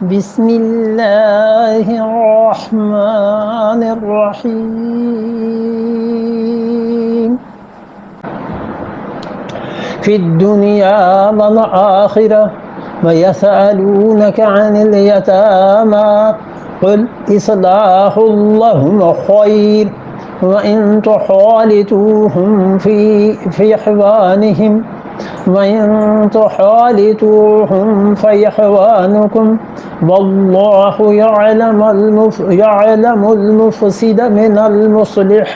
بسم اللہ الرحمن الرحیم فی الدنیا والآخرہ وَيَسْأَلُونَكَ عَنِ الْيَتَامَى قُلْ إِصْلَاحٌ لَهُمْ خَيْرٌ وَإِن تُخَالِطُوهُمْ فِي إِخْوَانِهِمْ وَإِن تُخَالِطُوهُمْ فَإِخْوَانُكُمْ وَاللَّهُ يَعْلَمُ الْمُفْسِدَ مِنَ الْمُصْلِحِ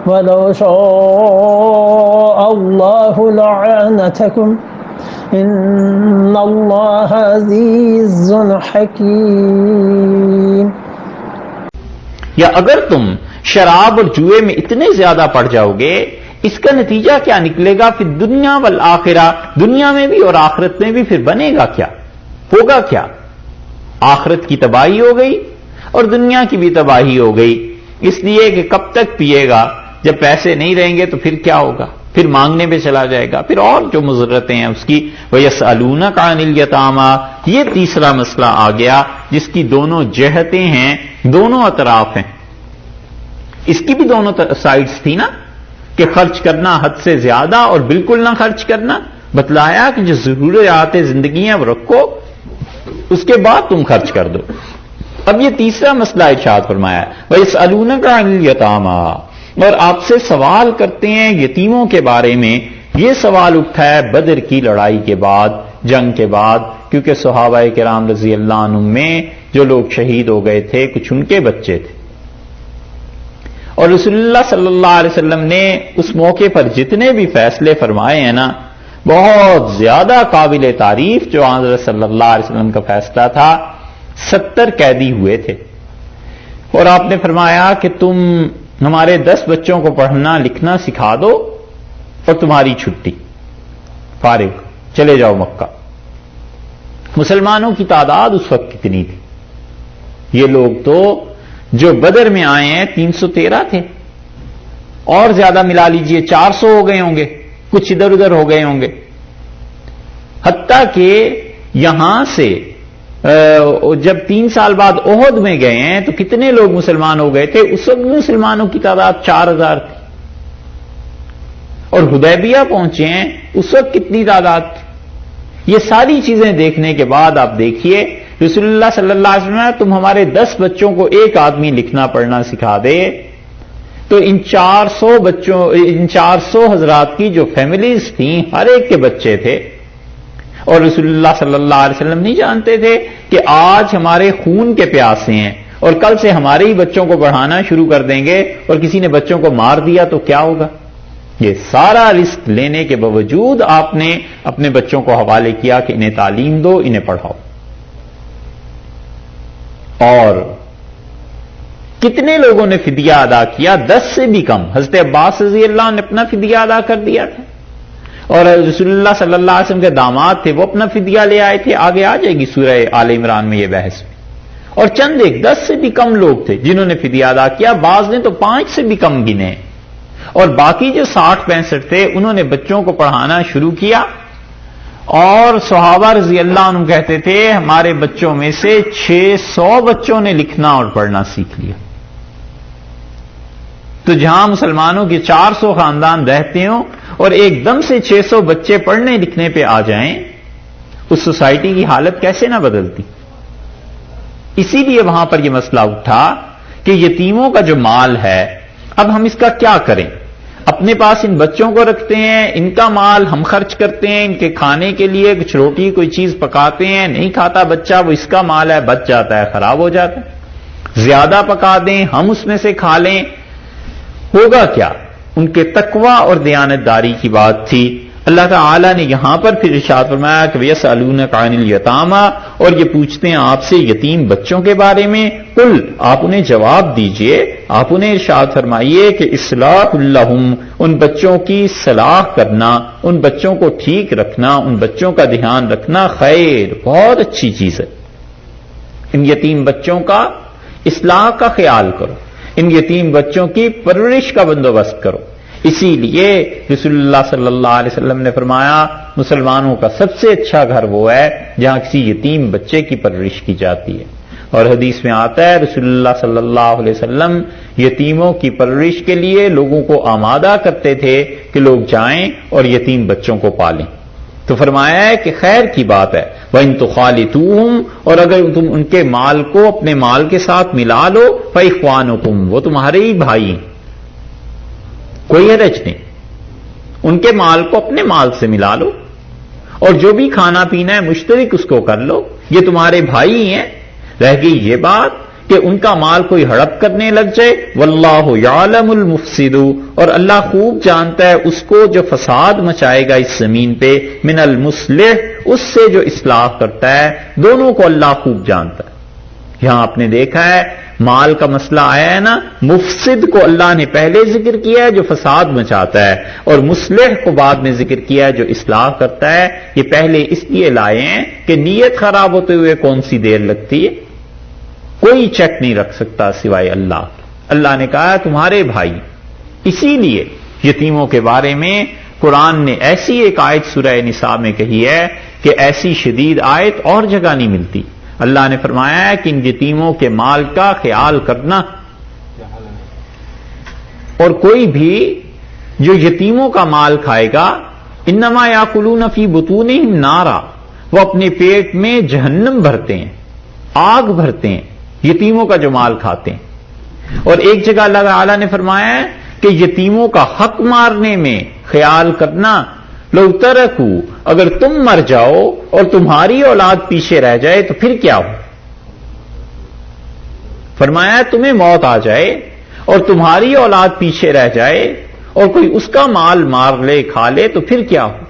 وَلَوْ شَاءَ اللَّهُ لَعَانَتَكُمْ ان اللہ عزیز حکیم۔ یا اگر تم شراب اور جوئے میں اتنے زیادہ پڑ جاؤ گے، اس کا نتیجہ کیا نکلے گا؟ پھر دنیا والآخرہ، دنیا میں بھی اور آخرت میں بھی پھر بنے گا کیا؟ ہوگا کیا؟ آخرت کی تباہی ہو گئی اور دنیا کی بھی تباہی ہو گئی، اس لیے کہ کب تک پیے گا؟ جب پیسے نہیں رہیں گے تو پھر کیا ہوگا؟ پھر مانگنے پہ چلا جائے گا، پھر اور جو مضرتیں ہیں اس کی۔ وَيَسْأَلُونَكَ عَنِ الْيَتَامَى، یہ تیسرا مسئلہ آ گیا جس کی دونوں جہتیں ہیں، دونوں اطراف ہیں۔ اس کی بھی دونوں سائڈز تھی نا، کہ خرچ کرنا حد سے زیادہ اور بالکل نہ خرچ کرنا۔ بتلایا کہ جو ضروریات زندگی ہیں وہ رکھو، اس کے بعد تم خرچ کر دو۔ اب یہ تیسرا مسئلہ ارشاد فرمایا ہے وَيَسْأَلُونَكَ عَنِ الْيَتَامَى، اور آپ سے سوال کرتے ہیں یتیموں کے بارے میں۔ یہ سوال اٹھا ہے بدر کی لڑائی کے بعد، جنگ کے بعد، کیونکہ صحابہ کرام رضی اللہ عنہم میں جو لوگ شہید ہو گئے تھے کچھ ان کے بچے تھے، اور رسول اللہ صلی اللہ علیہ وسلم نے اس موقع پر جتنے بھی فیصلے فرمائے ہیں نا، بہت زیادہ قابل تعریف جو حضرت صلی اللہ علیہ وسلم کا فیصلہ تھا۔ 70 قیدی ہوئے تھے اور آپ نے فرمایا کہ تم ہمارے 10 بچوں کو پڑھنا لکھنا سکھا دو اور تمہاری چھٹی، فارغ، چلے جاؤ مکہ۔ مسلمانوں کی تعداد اس وقت کتنی تھی؟ یہ لوگ تو جو بدر میں آئے ہیں 313 تھے، اور زیادہ ملا لیجئے 400 ہو گئے ہوں گے، کچھ ادھر ادھر ہو گئے ہوں گے۔ حتیٰ کہ یہاں سے جب 3 سال بعد احد میں گئے ہیں تو کتنے لوگ مسلمان ہو گئے تھے؟ اس وقت مسلمانوں کی تعداد 4000 تھی، اور حدیبیہ پہنچے ہیں اس وقت کتنی تعداد تھی؟ یہ ساری چیزیں دیکھنے کے بعد آپ دیکھیے رسول اللہ صلی اللہ علیہ وسلم تم ہمارے 10 بچوں کو ایک آدمی لکھنا پڑھنا سکھا دے، تو ان 400 حضرات کی جو فیملیز تھیں ہر ایک کے بچے تھے، اور رسول اللہ صلی اللہ علیہ وسلم نہیں جانتے تھے کہ آج ہمارے خون کے پیاسے ہیں اور کل سے ہمارے ہی بچوں کو پڑھانا شروع کر دیں گے، اور کسی نے بچوں کو مار دیا تو کیا ہوگا؟ یہ سارا رسک لینے کے باوجود آپ نے اپنے بچوں کو حوالے کیا کہ انہیں تعلیم دو، انہیں پڑھاؤ۔ اور کتنے لوگوں نے فدیہ ادا کیا؟ 10 سے بھی کم۔ حضرت عباس رضی اللہ عنہ نے اپنا فدیہ ادا کر دیا تھا، اور رسول اللہ صلی اللہ علیہ وسلم کے داماد تھے، وہ اپنا فدیہ لے آئے تھے۔ آگے آ جائے گی سورہ آل عمران میں یہ بحث۔ اور چند ایک 10 سے بھی کم لوگ تھے جنہوں نے فدیہ ادا کیا، بعض نے تو 5 سے بھی کم گنے، اور باقی جو 60-65 تھے انہوں نے بچوں کو پڑھانا شروع کیا۔ اور صحابہ رضی اللہ عنہ کہتے تھے ہمارے بچوں میں سے 600 بچوں نے لکھنا اور پڑھنا سیکھ لیا۔ تو جہاں مسلمانوں کے 400 خاندان رہتے ہوں اور ایک دم سے 600 بچے پڑھنے لکھنے پہ آ جائیں، اس سوسائٹی کی حالت کیسے نہ بدلتی؟ اسی لیے وہاں پر یہ مسئلہ اٹھا کہ یتیموں کا جو مال ہے اب ہم اس کا کیا کریں؟ اپنے پاس ان بچوں کو رکھتے ہیں، ان کا مال ہم خرچ کرتے ہیں، ان کے کھانے کے لیے کچھ روٹی کوئی چیز پکاتے ہیں، نہیں کھاتا بچہ، وہ اس کا مال ہے، بچ جاتا ہے، خراب ہو جاتا ہے۔ زیادہ پکا دیں، ہم اس میں سے کھا لیں، ہوگا کیا؟ ان کے تقوی اور دیانتداری کی بات تھی۔ اللہ تعالی نے یہاں پر پھر ارشاد فرمایا کہ وَيَسْأَلُونَكَ عَنِ الْيَتَامَى، اور یہ پوچھتے ہیں آپ سے یتیم بچوں کے بارے میں۔ قُلْ، آپ انہیں جواب دیجئے، آپ انہیں ارشاد فرمائیے کہ اصلاح لہم، ان بچوں کی صلاح کرنا، ان بچوں کو ٹھیک رکھنا، ان بچوں کا دھیان رکھنا خیر، بہت اچھی چیز ہے۔ ان یتیم بچوں کا اصلاح کا خیال کرو، ان یتیم بچوں کی پرورش کا بندوبست کرو، اسی لیے رسول اللہ صلی اللہ علیہ وسلم نے فرمایا مسلمانوں کا سب سے اچھا گھر وہ ہے جہاں کسی یتیم بچے کی پرورش کی جاتی ہے، اور حدیث میں آتا ہے رسول اللہ صلی اللہ علیہ وسلم یتیموں کی پرورش کے لیے لوگوں کو آمادہ کرتے تھے کہ لوگ جائیں اور یتیم بچوں کو پالیں، تو فرمایا ہے کہ خیر کی بات ہے وَإِن تُخَالِطُوهُمْ، اور اگر تم ان کے مال کو اپنے مال کے ساتھ ملا لو فَإِخْوَانُكُمْ، وہ تمہارے ہی بھائی ہیں، کوئی حرج نہیں، ان کے مال کو اپنے مال سے ملا لو، اور جو بھی کھانا پینا ہے مشترک اس کو کر لو، یہ تمہارے بھائی ہی ہیں۔ رہ گئی یہ بات کہ ان کا مال کوئی ہڑپ کرنے لگ جائے، واللہ یعلم المفسد، اور اللہ خوب جانتا ہے اس کو جو فساد مچائے گا اس زمین پہ، من المصلح، اس سے جو اصلاح کرتا ہے، دونوں کو اللہ خوب جانتا ہے۔ یہاں آپ نے دیکھا ہے مال کا مسئلہ آیا ہے نا، مفسد کو اللہ نے پہلے ذکر کیا ہے جو فساد مچاتا ہے، اور مصلح کو بعد میں ذکر کیا ہے جو اصلاح کرتا ہے۔ یہ پہلے اس لیے لائے ہیں کہ نیت خراب ہوتے ہوئے کون سی دیر لگتی ہے، کوئی چیک نہیں رکھ سکتا سوائے اللہ۔ اللہ نے کہا تمہارے بھائی، اسی لیے یتیموں کے بارے میں قرآن نے ایسی ایک آیت سورہ نساء میں کہی ہے کہ ایسی شدید آیت اور جگہ نہیں ملتی۔ اللہ نے فرمایا ہے کہ ان یتیموں کے مال کا خیال کرنا، اور کوئی بھی جو یتیموں کا مال کھائے گا انما یاکلون فی بطونہم نارا، وہ اپنے پیٹ میں جہنم بھرتے ہیں، آگ بھرتے ہیں یتیموں کا جو مال کھاتے ہیں۔ اور ایک جگہ اللہ تعالی نے فرمایا ہے کہ یتیموں کا حق مارنے میں خیال کرنا، لو ترکو، اگر تم مر جاؤ اور تمہاری اولاد پیچھے رہ جائے تو پھر کیا ہو؟ فرمایا تمہیں موت آ جائے اور تمہاری اولاد پیچھے رہ جائے اور کوئی اس کا مال مار لے کھا لے تو پھر کیا ہو؟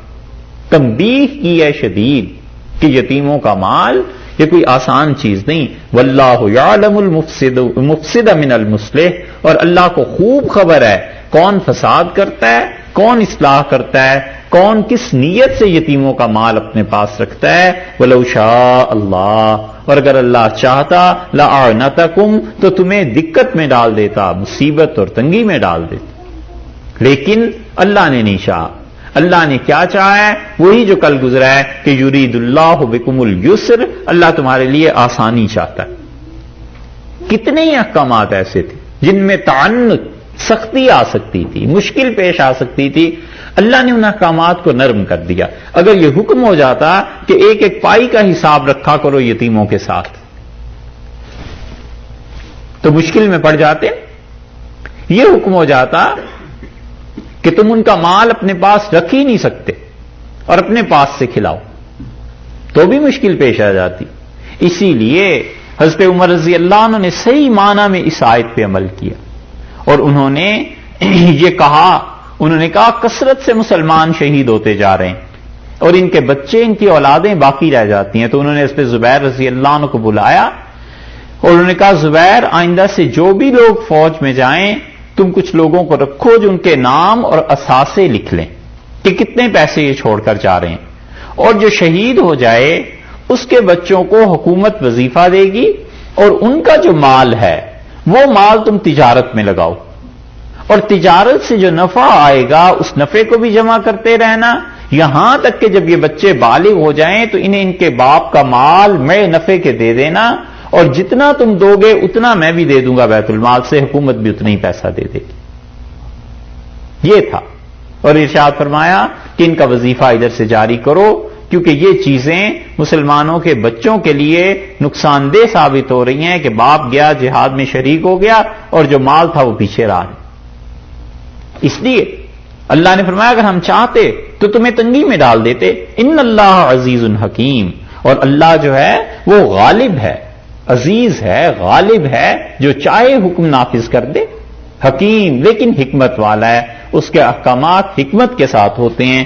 تنبیہ کی ہے شدید کہ یتیموں کا مال یہ کوئی آسان چیز نہیں۔ واللہ یعلم المفسد من المصلح، اور اللہ کو خوب خبر ہے کون فساد کرتا ہے، کون اصلاح کرتا ہے، کون کس نیت سے یتیموں کا مال اپنے پاس رکھتا ہے۔ وَلَوْ شَاءَ اللَّهُ، اور اگر اللہ چاہتا لَأَعْنَتَكُمْ، تو تمہیں دقت میں ڈال دیتا، مصیبت اور تنگی میں ڈال دیتا، لیکن اللہ نے نہیں چاہا۔ اللہ نے کیا چاہا ہے؟ وہی جو کل گزرا ہے کہ یرید اللہ بکم اليسر، اللہ تمہارے لیے آسانی چاہتا ہے۔ کتنے ہی احکامات ایسے تھے جن میں تعنت، سختی آ سکتی تھی، مشکل پیش آ سکتی تھی، اللہ نے ان احکامات کو نرم کر دیا۔ اگر یہ حکم ہو جاتا کہ ایک ایک پائی کا حساب رکھا کرو یتیموں کے ساتھ تو مشکل میں پڑ جاتے۔ یہ حکم ہو جاتا کہ تم ان کا مال اپنے پاس رکھ ہی نہیں سکتے اور اپنے پاس سے کھلاؤ تو بھی مشکل پیش آ جاتی۔ اسی لیے حضرت عمر رضی اللہ عنہ نے صحیح معنی میں اس آیت پہ عمل کیا، اور انہوں نے یہ کہا، انہوں نے کہا کثرت سے مسلمان شہید ہوتے جا رہے ہیں اور ان کے بچے، ان کی اولادیں باقی رہ جاتی ہیں۔ تو انہوں نے حضرت زبیر رضی اللہ عنہ کو بلایا اور انہوں نے کہا زبیر، آئندہ سے جو بھی لوگ فوج میں جائیں تم کچھ لوگوں کو رکھو جو ان کے نام اور اثاثے لکھ لیں کہ کتنے پیسے یہ چھوڑ کر جا رہے ہیں، اور جو شہید ہو جائے اس کے بچوں کو حکومت وظیفہ دے گی، اور ان کا جو مال ہے وہ مال تم تجارت میں لگاؤ، اور تجارت سے جو نفع آئے گا اس نفع کو بھی جمع کرتے رہنا، یہاں تک کہ جب یہ بچے بالغ ہو جائیں تو انہیں ان کے باپ کا مال میں نفع کے دے دینا، اور جتنا تم دو گے اتنا میں بھی دے دوں گا بیت المال سے، حکومت بھی اتنا ہی پیسہ دے دے گی۔ یہ تھا، اور ارشاد فرمایا کہ ان کا وظیفہ ادھر سے جاری کرو، کیونکہ یہ چیزیں مسلمانوں کے بچوں کے لیے نقصان دہ ثابت ہو رہی ہیں کہ باپ گیا جہاد میں شریک ہو گیا اور جو مال تھا وہ پیچھے رہا۔ اس لیے اللہ نے فرمایا اگر ہم چاہتے تو تمہیں تنگی میں ڈال دیتے۔ ان اللہ عزیز حکیم، اور اللہ جو ہے وہ غالب ہے، عزیز ہے، غالب ہے، جو چاہے حکم نافذ کر دے، حکیم لیکن حکمت والا ہے، اس کے احکامات حکمت کے ساتھ ہوتے ہیں۔